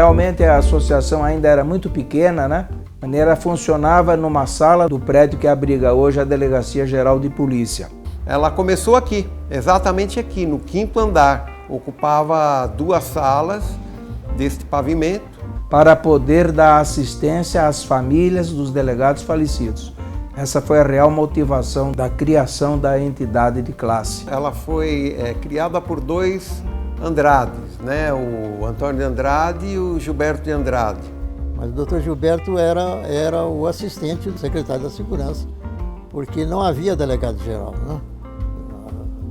Realmente a associação ainda era muito pequena, né? A maneira funcionava numa sala do prédio que abriga hoje a Delegacia Geral de Polícia. Ela começou aqui, exatamente aqui, no 5º andar. Ocupava 2 salas deste pavimento. Para poder dar assistência às famílias dos delegados falecidos. Essa foi a real motivação da criação da entidade de classe. Ela foi criada por 2 Andrades, né? O Antônio de Andrade e o Gilberto de Andrade. Mas o Dr. Gilberto era o assistente do secretário da Segurança, porque não havia delegado-geral, né?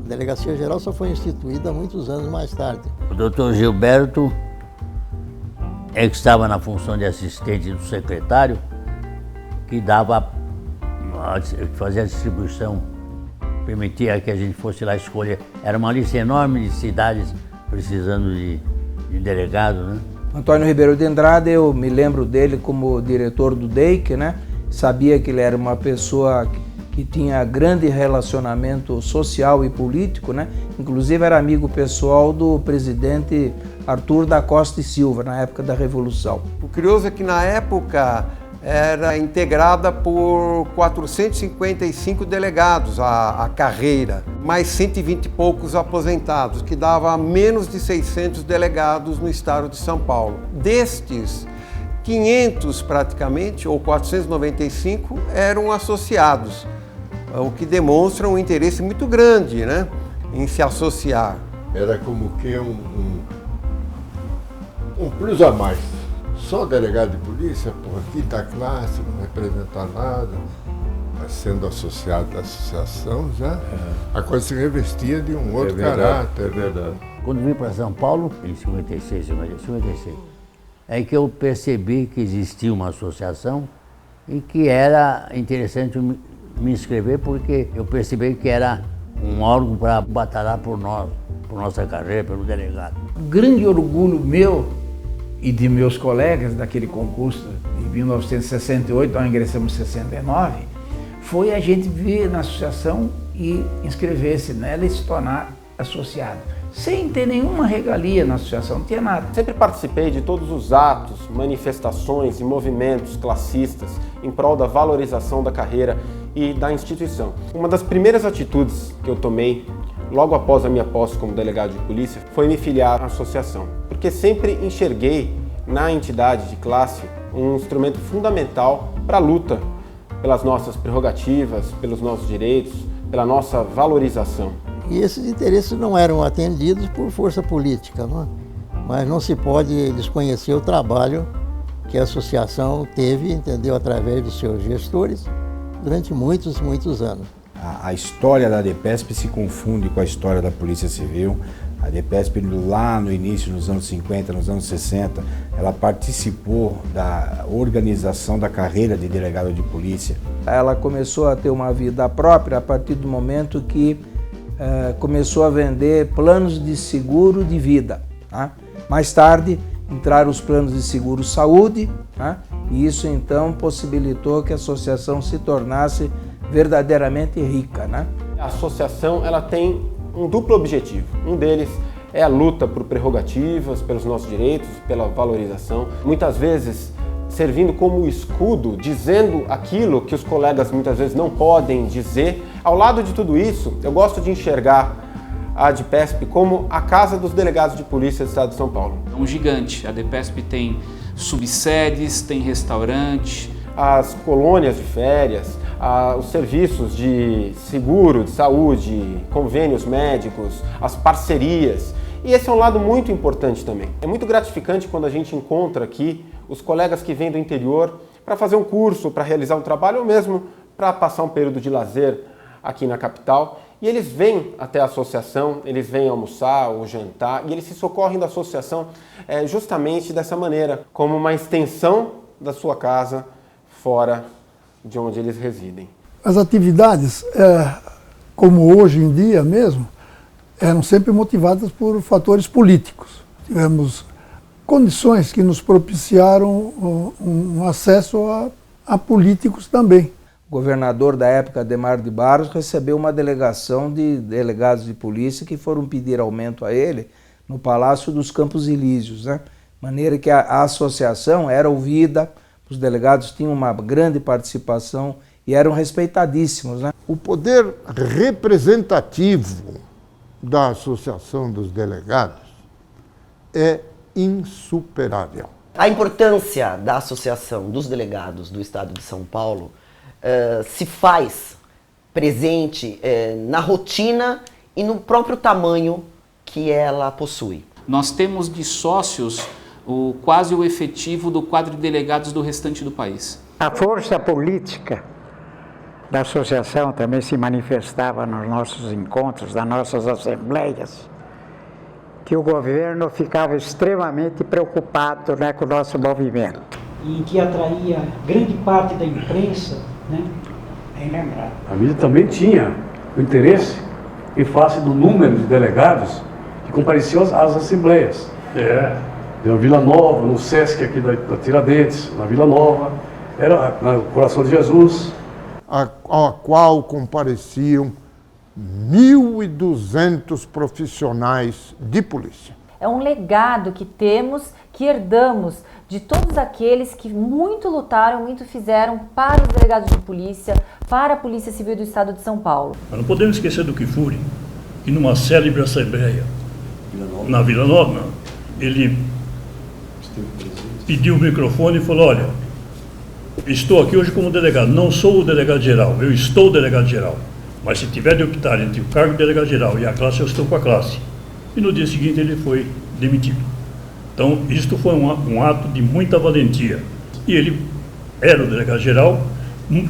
A Delegacia-Geral só foi instituída muitos anos mais tarde. O Dr. Gilberto é que estava na função de assistente do secretário, que fazia a distribuição, permitia que a gente fosse lá escolher. Era uma lista enorme de cidades precisando de delegado, né? Antônio Ribeiro de Andrade, eu me lembro dele como diretor do DEIC, né? Sabia que ele era uma pessoa que tinha grande relacionamento social e político, né? Inclusive era amigo pessoal do presidente Arthur da Costa e Silva, na época da Revolução. O curioso é que na época era integrada por 455 delegados a carreira, mais 120 e poucos aposentados, que dava menos de 600 delegados no estado de São Paulo. Destes, 500 praticamente, ou 495, eram associados, o que demonstra um interesse muito grande, né, em se associar. Era como que um plus a mais. Só delegado de polícia, porra, quinta classe, não representa nada, mas sendo associado da associação, já a coisa se revestia de um outro caráter. É verdade. Quando vim para São Paulo, em 56, é que eu percebi que existia uma associação e que era interessante me inscrever, porque eu percebi que era um órgão para batalhar por nós, por nossa carreira, pelo delegado. Grande orgulho meu e de meus colegas daquele concurso de 1968, nós ingressamos em 69, foi a gente vir na associação e inscrever-se nela e se tornar associado. Sem ter nenhuma regalia na associação, não tinha nada. Sempre participei de todos os atos, manifestações e movimentos classistas em prol da valorização da carreira e da instituição. Uma das primeiras atitudes que eu tomei logo após a minha posse como delegado de polícia foi me filiar à associação, porque sempre enxerguei na entidade de classe um instrumento fundamental para a luta pelas nossas prerrogativas, pelos nossos direitos, pela nossa valorização. E esses interesses não eram atendidos por força política, não é? Mas não se pode desconhecer o trabalho que a associação teve, entendeu, através dos seus gestores durante muitos anos. A história da ADEPESP se confunde com a história da Polícia Civil. A ADEPESP, lá no início, nos anos 50, nos anos 60, ela participou da organização da carreira de delegado de polícia. Ela começou a ter uma vida própria a partir do momento que começou a vender planos de seguro de vida. Tá? Mais tarde, entraram os planos de seguro saúde, tá? E isso então possibilitou que a associação se tornasse verdadeiramente rica, né? A associação ela tem um duplo objetivo. Um deles é a luta por prerrogativas, pelos nossos direitos, pela valorização. Muitas vezes servindo como escudo, dizendo aquilo que os colegas muitas vezes não podem dizer. Ao lado de tudo isso, eu gosto de enxergar a ADEPESP como a casa dos delegados de polícia do estado de São Paulo. É um gigante. A ADEPESP tem subsedes, tem restaurante. As colônias de férias, os serviços de seguro, de saúde, convênios médicos, as parcerias. E esse é um lado muito importante também. É muito gratificante quando a gente encontra aqui os colegas que vêm do interior para fazer um curso, para realizar um trabalho ou mesmo para passar um período de lazer aqui na capital. E eles vêm até a associação, eles vêm almoçar ou jantar e eles se socorrem da associação justamente dessa maneira, como uma extensão da sua casa fora de onde eles residem. As atividades, como hoje em dia mesmo, eram sempre motivadas por fatores políticos. Tivemos condições que nos propiciaram um acesso a políticos também. O governador da época, Adhemar de Barros, recebeu uma delegação de delegados de polícia que foram pedir aumento a ele no Palácio dos Campos Elíseos, né? maneira que a associação era ouvida, os delegados tinham uma grande participação e eram respeitadíssimos, né? O poder representativo da Associação dos Delegados é insuperável. A importância da Associação dos Delegados do Estado de São Paulo se faz presente na rotina e no próprio tamanho que ela possui. Nós temos de sócios quase o efetivo do quadro de delegados do restante do país. A força política da associação também se manifestava nos nossos encontros, nas nossas assembleias, que o governo ficava extremamente preocupado, né, com o nosso movimento. E que atraía grande parte da imprensa, né? Bem lembrado. A mídia também tinha o interesse em face do número de delegados que compareciam às assembleias. Na Vila Nova, no Sesc aqui da Tiradentes, na Vila Nova, era no Coração de Jesus. A qual compareciam 1.200 profissionais de polícia. É um legado que temos, que herdamos de todos aqueles que muito lutaram, muito fizeram para os delegados de polícia, para a Polícia Civil do Estado de São Paulo. Mas não podemos esquecer do Kfouri, que numa célebre assembleia na Vila Nova, ele pediu o microfone e falou: olha, estou aqui hoje como delegado, não sou o delegado-geral, eu estou o delegado-geral. Mas se tiver de optar entre o cargo de delegado-geral e a classe, eu estou com a classe. E no dia seguinte ele foi demitido. Então, isto foi um ato de muita valentia. E ele era o delegado-geral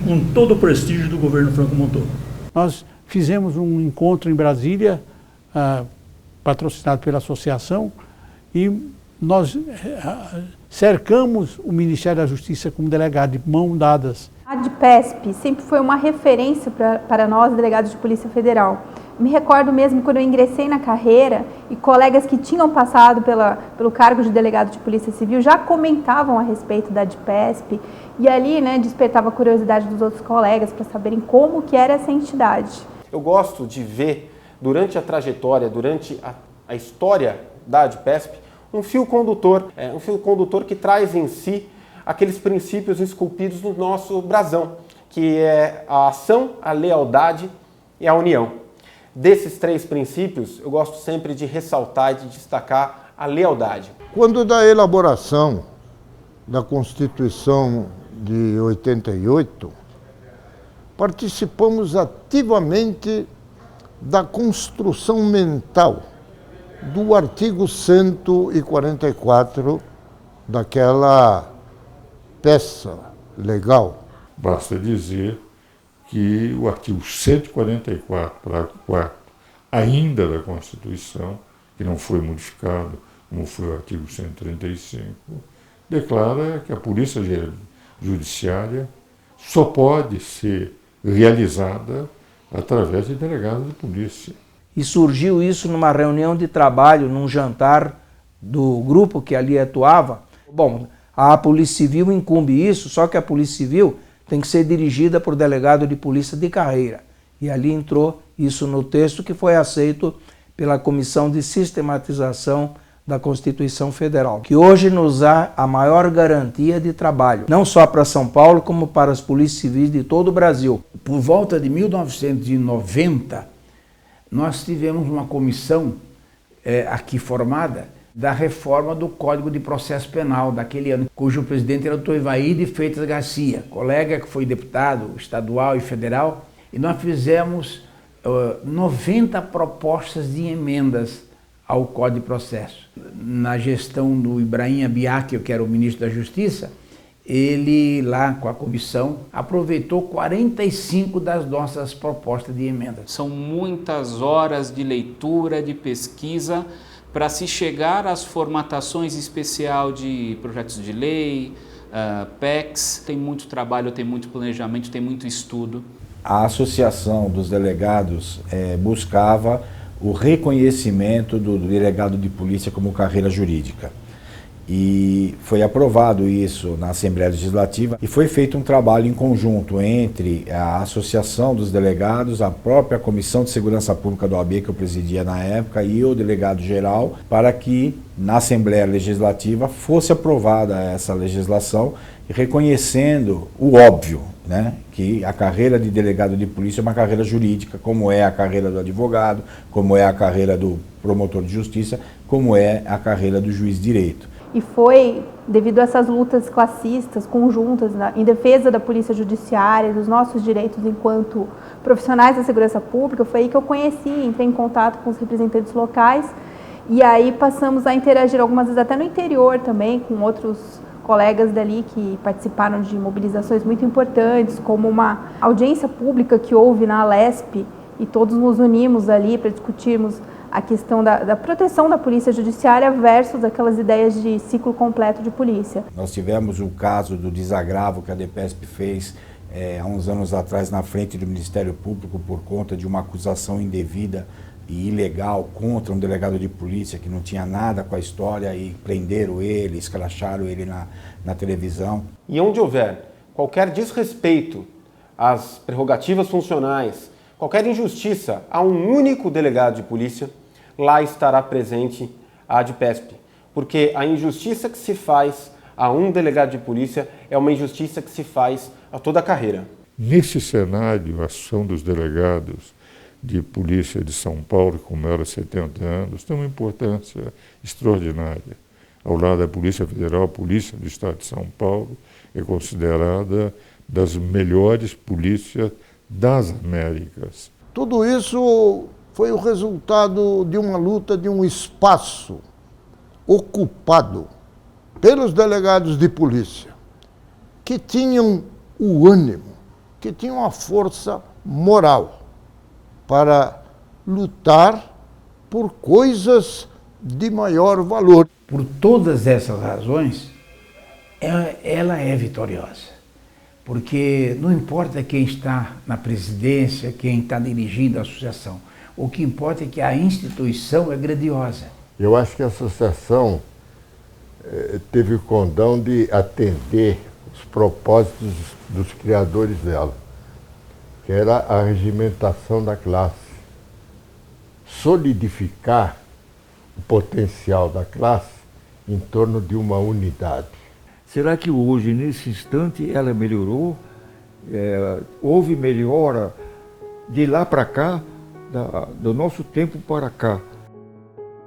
com todo o prestígio do governo Franco Montoro. Nós fizemos um encontro em Brasília, patrocinado pela associação, e nós cercamos o Ministério da Justiça como delegado, de mãos dadas. A ADPESP sempre foi uma referência para nós, delegados de Polícia Federal. Me recordo mesmo quando eu ingressei na carreira e colegas que tinham passado pelo cargo de delegado de Polícia Civil já comentavam a respeito da ADPESP e ali, né, despertava a curiosidade dos outros colegas para saberem como que era essa entidade. Eu gosto de ver, durante a trajetória, durante a história da ADPESP, um fio condutor que traz em si aqueles princípios esculpidos no nosso brasão, que é a ação, a lealdade e a união. Desses três princípios, eu gosto sempre de ressaltar e de destacar a lealdade. Quando da elaboração da Constituição de 88, participamos ativamente da construção mental do artigo 144 daquela peça legal. Basta dizer que o artigo 144, parágrafo 4º, ainda da Constituição, que não foi modificado, como foi o artigo 135, declara que a Polícia Judiciária só pode ser realizada através de delegados de polícia. E surgiu isso numa reunião de trabalho, num jantar do grupo que ali atuava. Bom, a Polícia Civil incumbe isso, só que a Polícia Civil tem que ser dirigida por delegado de polícia de carreira. E ali entrou isso no texto que foi aceito pela Comissão de Sistematização da Constituição Federal, que hoje nos dá a maior garantia de trabalho, não só para São Paulo, como para as polícias civis de todo o Brasil. Por volta de 1990, nós tivemos uma comissão aqui formada da reforma do Código de Processo Penal daquele ano, cujo presidente era o Dr. Ivaí de Freitas Garcia, colega que foi deputado estadual e federal, e nós fizemos 90 propostas de emendas ao Código de Processo. Na gestão do Ibrahim Abiaque, que era o ministro da Justiça, ele lá com a comissão aproveitou 45 das nossas propostas de emendas. São muitas horas de leitura, de pesquisa, para se chegar às formatações especial de projetos de lei, PECs. Tem muito trabalho, tem muito planejamento, tem muito estudo. A Associação dos Delegados buscava o reconhecimento do delegado de polícia como carreira jurídica. E foi aprovado isso na Assembleia Legislativa e foi feito um trabalho em conjunto entre a Associação dos Delegados, a própria Comissão de Segurança Pública da OAB, que eu presidia na época, e o delegado-geral, para que na Assembleia Legislativa fosse aprovada essa legislação, reconhecendo o óbvio, né, que a carreira de delegado de polícia é uma carreira jurídica, como é a carreira do advogado, como é a carreira do promotor de justiça, como é a carreira do juiz de direito. E foi devido a essas lutas classistas, conjuntas, em defesa da polícia judiciária, dos nossos direitos enquanto profissionais da segurança pública, foi aí que eu conheci, entrei em contato com os representantes locais, e aí passamos a interagir algumas vezes até no interior também, com outros colegas dali que participaram de mobilizações muito importantes, como uma audiência pública que houve na Alesp, e todos nos unimos ali para discutirmos a questão da proteção da polícia judiciária versus aquelas ideias de ciclo completo de polícia. Nós tivemos o caso do desagravo que a DPESP fez há uns anos atrás na frente do Ministério Público por conta de uma acusação indevida e ilegal contra um delegado de polícia que não tinha nada com a história e prenderam ele, escracharam ele na televisão. E onde houver qualquer desrespeito às prerrogativas funcionais, qualquer injustiça a um único delegado de polícia, lá estará presente a ADPESP, porque a injustiça que se faz a um delegado de polícia é uma injustiça que se faz a toda a carreira. Nesse cenário, a ação dos delegados de polícia de São Paulo, que comemora 70 anos, tem uma importância extraordinária. Ao lado da Polícia Federal, a Polícia do Estado de São Paulo é considerada das melhores polícias das Américas. Tudo isso foi o resultado de uma luta, de um espaço ocupado pelos delegados de polícia, que tinham o ânimo, que tinham a força moral para lutar por coisas de maior valor. Por todas essas razões, ela é vitoriosa. Porque não importa quem está na presidência, quem está dirigindo a associação. O que importa é que a instituição é grandiosa. Eu acho que a associação teve o condão de atender os propósitos dos criadores dela, que era a regimentação da classe, solidificar o potencial da classe em torno de uma unidade. Será que hoje, nesse instante, ela melhorou? Houve melhora de lá para cá, do nosso tempo para cá?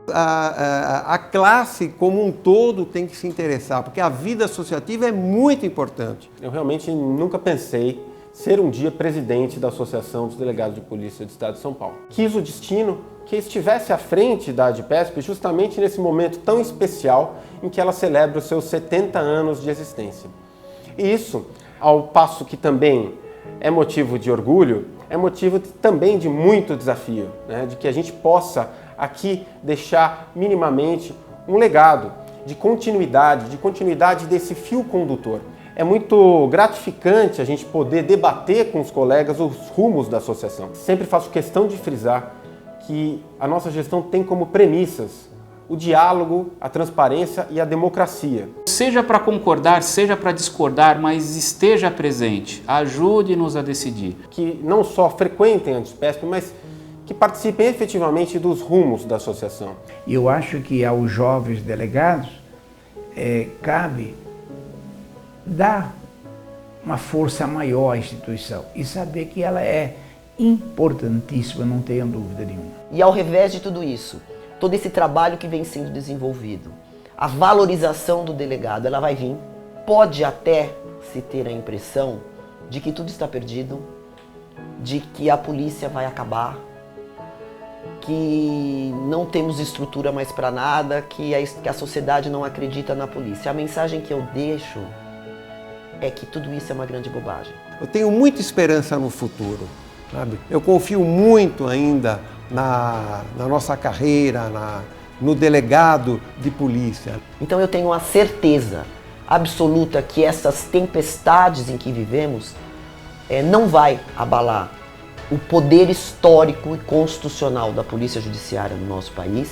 A classe como um todo tem que se interessar, porque a vida associativa é muito importante. Eu realmente nunca pensei ser um dia presidente da Associação dos Delegados de Polícia do Estado de São Paulo. Quis o destino que estivesse à frente da ADPESP justamente nesse momento tão especial em que ela celebra os seus 70 anos de existência. E isso, ao passo que também é motivo de orgulho, é motivo também de muito desafio, né? De que a gente possa aqui deixar minimamente um legado de continuidade desse fio condutor. É muito gratificante a gente poder debater com os colegas os rumos da associação. Sempre faço questão de frisar que a nossa gestão tem como premissas o diálogo, a transparência e a democracia. Seja para concordar, seja para discordar, mas esteja presente, ajude-nos a decidir. Que não só frequentem a ADPESP, mas que participem efetivamente dos rumos da associação. E eu acho que aos jovens delegados cabe dar uma força maior à instituição e saber que ela é importantíssima, não tenha dúvida nenhuma. E ao revés de tudo isso, todo esse trabalho que vem sendo desenvolvido, a valorização do delegado, ela vai vir. Pode até se ter a impressão de que tudo está perdido, de que a polícia vai acabar, que não temos estrutura mais para nada, que a sociedade não acredita na polícia. A mensagem que eu deixo é que tudo isso é uma grande bobagem. Eu tenho muita esperança no futuro, sabe? Eu confio muito ainda na nossa carreira, no delegado de polícia. Então eu tenho a certeza absoluta que essas tempestades em que vivemos não vai abalar o poder histórico e constitucional da Polícia Judiciária no nosso país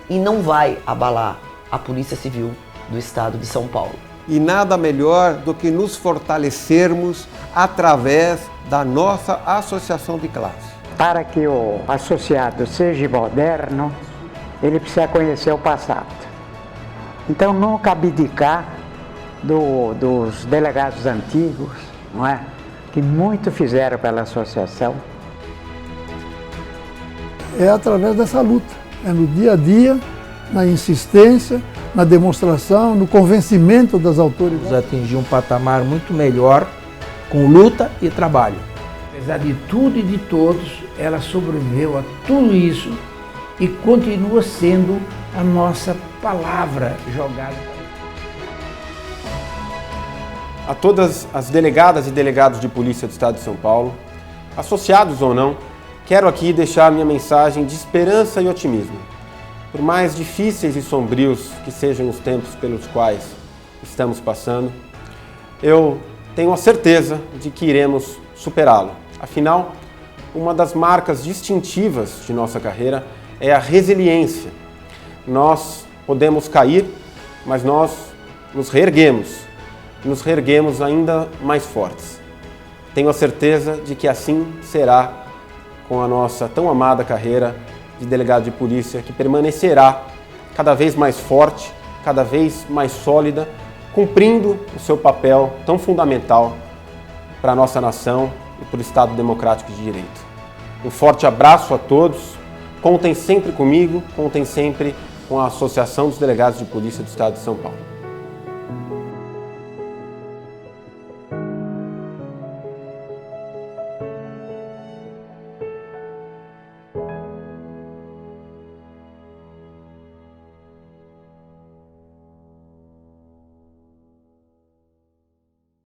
e não vai abalar a Polícia Civil do Estado de São Paulo. E nada melhor do que nos fortalecermos através da nossa associação de classe. Para que o associado seja moderno, ele precisa conhecer o passado. Então nunca abdicar dos delegados antigos, não é? Que muito fizeram pela associação. É através dessa luta, é no dia a dia, na insistência, na demonstração, no convencimento das autoridades. Atingir um patamar muito melhor com luta e trabalho. Apesar de tudo e de todos, ela sobreviveu a tudo isso e continua sendo a nossa palavra jogada. A todas as delegadas e delegados de polícia do Estado de São Paulo, associados ou não, quero aqui deixar minha mensagem de esperança e otimismo. Por mais difíceis e sombrios que sejam os tempos pelos quais estamos passando, eu tenho a certeza de que iremos superá-lo. Afinal, uma das marcas distintivas de nossa carreira é a resiliência. Nós podemos cair, mas nós nos reerguemos ainda mais fortes. Tenho a certeza de que assim será com a nossa tão amada carreira de delegado de polícia, que permanecerá cada vez mais forte, cada vez mais sólida, cumprindo o seu papel tão fundamental para a nossa nação e para o Estado Democrático de Direito. Um forte abraço a todos, contem sempre comigo, contem sempre com a Associação dos Delegados de Polícia do Estado de São Paulo.